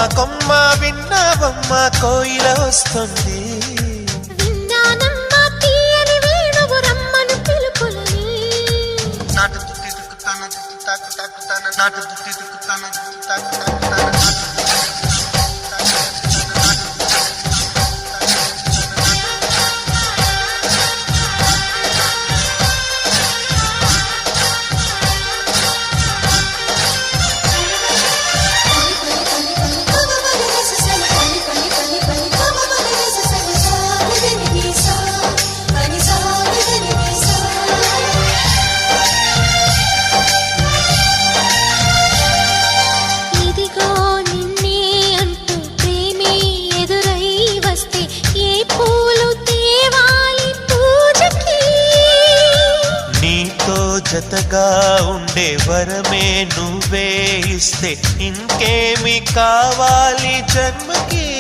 కొమ్మ విన్నావమ్మ కోయిల వస్తుంది. విన్నానమ్మ తీయని వేణువు రమ్మను పిలుపులని. నాటు దుత్తి దుక్కుతాను దుత్తి తాకు తాకుతాను నాటు దుత్తి దుక్కుతాను దుత్తి తాకు తాకుతాను జతగా ఉండే వరమే నువ్వే ఇస్తే ఇంకేమి కావాలి జన్మకి.